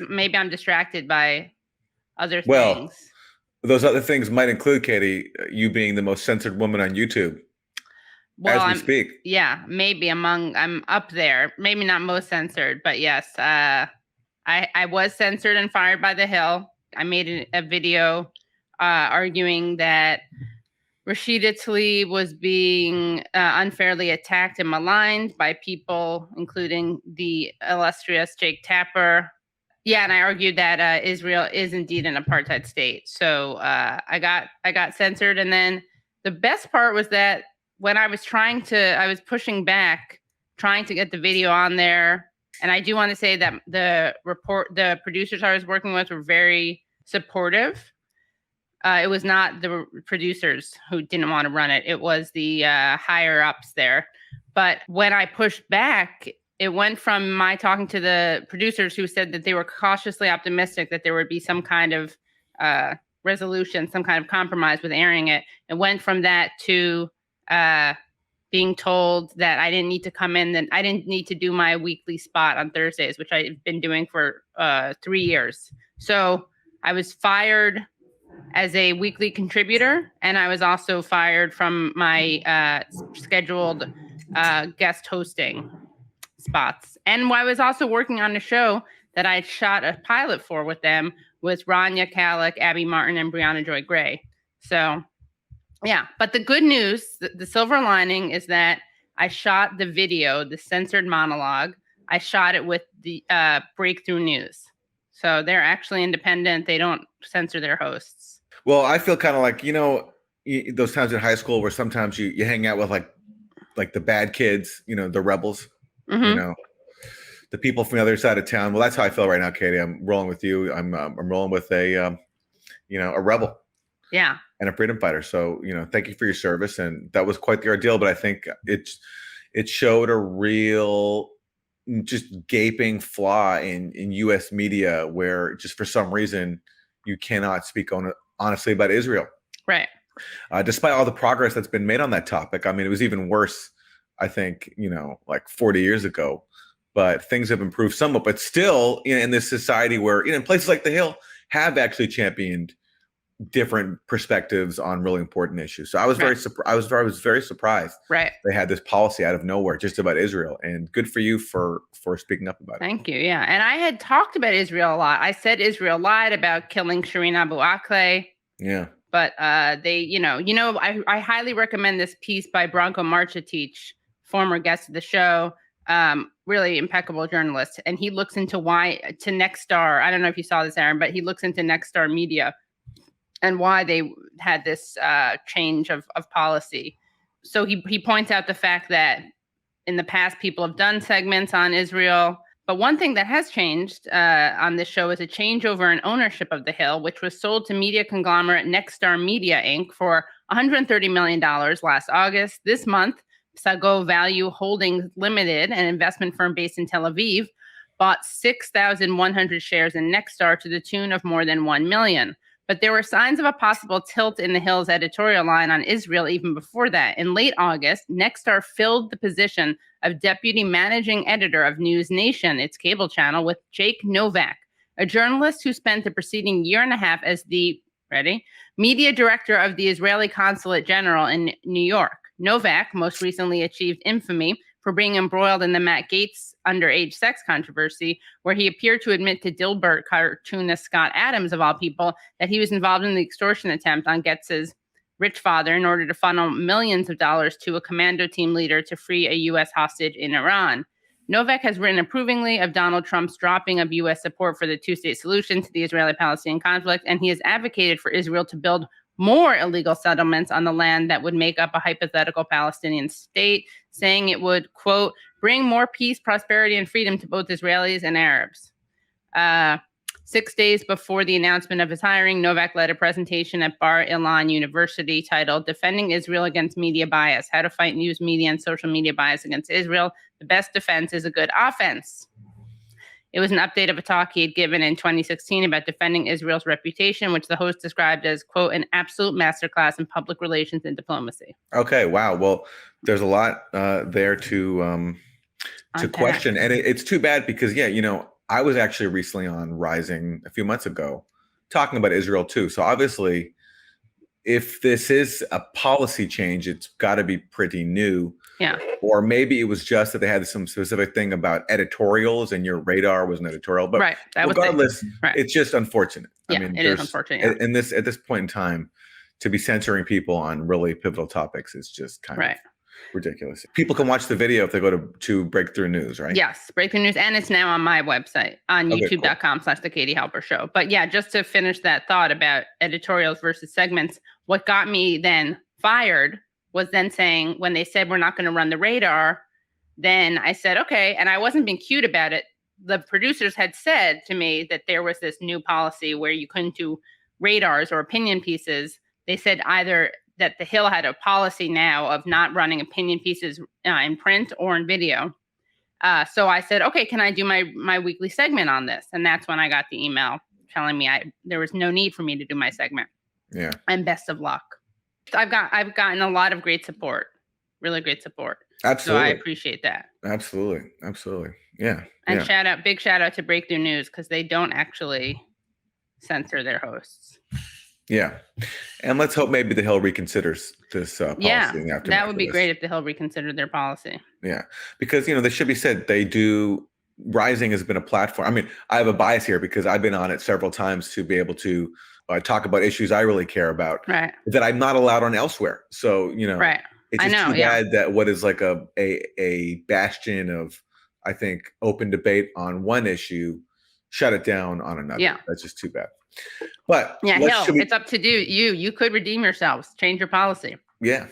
Maybe I'm distracted by other Well, things. those other things might include, Katie, you being the most censored woman on YouTube Well, as we speak. maybe I'm up there. Maybe not most censored, but yes, I was censored and fired by The Hill. I made a video arguing that Rashida Tlaib was being unfairly attacked and maligned by people, including the illustrious Jake Tapper. Yeah, and I argued that Israel is indeed an apartheid state. So I got censored, and then the best part was that when I was pushing back, trying to get the video on there, and I do want to say that the producers I was working with were very supportive. It was not the producers who didn't want to run it. It was the higher ups there. But when I pushed back, it went from my talking to the producers who said that they were cautiously optimistic that there would be some kind of resolution, some kind of compromise with airing it. It went from that to being told that I didn't need to come in, that I didn't need to do my weekly spot on Thursdays, which I've been doing for 3 years. So I was fired as a weekly contributor, and I was also fired from my scheduled guest hosting spots. And I was also working on a show that I shot a pilot for with them with Rania Kalik, Abby Martin, and Brianna Joy Gray. So, yeah. But the good news, the silver lining, is that I shot the video, the censored monologue. I shot it with the Breakthrough News. So they're actually independent. They don't censor their hosts. Well, I feel kind of like, those times in high school where sometimes you hang out with like the bad kids, the rebels, Mm-hmm. The people from the other side of town. Well, that's how I feel right now, Katie. I'm rolling with you. I'm rolling with a rebel. Yeah. And a freedom fighter. So, thank you for your service. And that was quite the ordeal, but I think it showed a real just gaping flaw in U.S. media where just for some reason you cannot speak honestly about Israel. Right. Despite all the progress that's been made on that topic. I mean, it was even worse, I think, like 40 years ago, but things have improved somewhat, but still in this society where, in places like The Hill have actually championed different perspectives on really important issues. So I was very surprised. Right. They had this policy out of nowhere just about Israel, and good for you for speaking up about it. Thank you. Yeah. And I had talked about Israel a lot. I said Israel lied about killing Shireen Abu Akleh. Yeah. But they, I highly recommend this piece by Branko Marcetic, former guest of the show, really impeccable journalist. And he looks into to Nexstar. I don't know if you saw this, Aaron, but he looks into Nexstar Media and why they had this change of policy. So he points out the fact that in the past, people have done segments on Israel. But one thing that has changed on this show is a changeover in ownership of The Hill, which was sold to media conglomerate Nexstar Media Inc. for $130 million last August. This month, Psagot Value Holdings Limited, an investment firm based in Tel Aviv, bought 6,100 shares in Nexstar to the tune of more than $1 million. But there were signs of a possible tilt in The Hill's editorial line on Israel even before that. In late August, Nexstar filled the position of deputy managing editor of News Nation, its cable channel, with Jake Novak, a journalist who spent the preceding year and a half as the media director of the Israeli Consulate General in New York. Novak most recently achieved infamy for being embroiled in the Matt Gaetz underage sex controversy, where he appeared to admit to Dilbert cartoonist Scott Adams, of all people, that he was involved in the extortion attempt on Gaetz's rich father in order to funnel millions of dollars to a commando team leader to free a U.S. hostage in Iran. Novak has written approvingly of Donald Trump's dropping of U.S. support for the two-state solution to the Israeli-Palestinian conflict, and he has advocated for Israel to build more illegal settlements on the land that would make up a hypothetical Palestinian state, saying it would, quote, bring more peace, prosperity, and freedom to both Israelis and Arabs. 6 days before the announcement of his hiring, Novak led a presentation at Bar Ilan University titled Defending Israel Against Media Bias, How to Fight News Media and Social Media Bias Against Israel. The best defense is a good offense. It was an update of a talk he had given in 2016 about defending Israel's reputation, which the host described as, quote, an absolute masterclass in public relations and diplomacy. Okay, wow. Well, there's a lot there to question. And it's too bad because, I was actually recently on Rising a few months ago talking about Israel too. So obviously, if this is a policy change, it's got to be pretty new. Yeah. Or maybe it was just that they had some specific thing about editorials and your radar was an editorial. But right. regardless, it's just unfortunate. Yeah, I mean, it is unfortunate. Yeah. At this point in time, to be censoring people on really pivotal topics is just kind of ridiculous. People can watch the video if they go to Breakthrough News, right? Yes, Breakthrough News, and it's now on my website on youtube.com/The Katie Halper Show. But yeah, just to finish that thought about editorials versus segments, what got me then fired was then saying, when they said we're not going to run the radar, then I said, okay, and I wasn't being cute about it. The producers had said to me that there was this new policy where you couldn't do radars or opinion pieces. They said either that the Hill had a policy now of not running opinion pieces in print or in video. So I said, okay, can I do my weekly segment on this? And that's when I got the email telling me there was no need for me to do my segment. Yeah. And best of luck. I've gotten a lot of great support, really great support. Absolutely. So I appreciate that. Absolutely. Yeah. And big shout out to Breakthrough News, because they don't actually censor their hosts. Yeah. And let's hope maybe the Hill reconsiders this policy. Yeah, that would be great if the Hill reconsidered their policy. Yeah. Because, they should be said, Rising has been a platform. I mean, I have a bias here because I've been on it several times to be able to talk about issues I really care about that I'm not allowed on elsewhere. So, it's just too bad that what is like a bastion of, I think, open debate on one issue, shut it down on another. Yeah. That's just too bad. But Hill, it's up to you. You could redeem yourselves, change your policy. Yeah.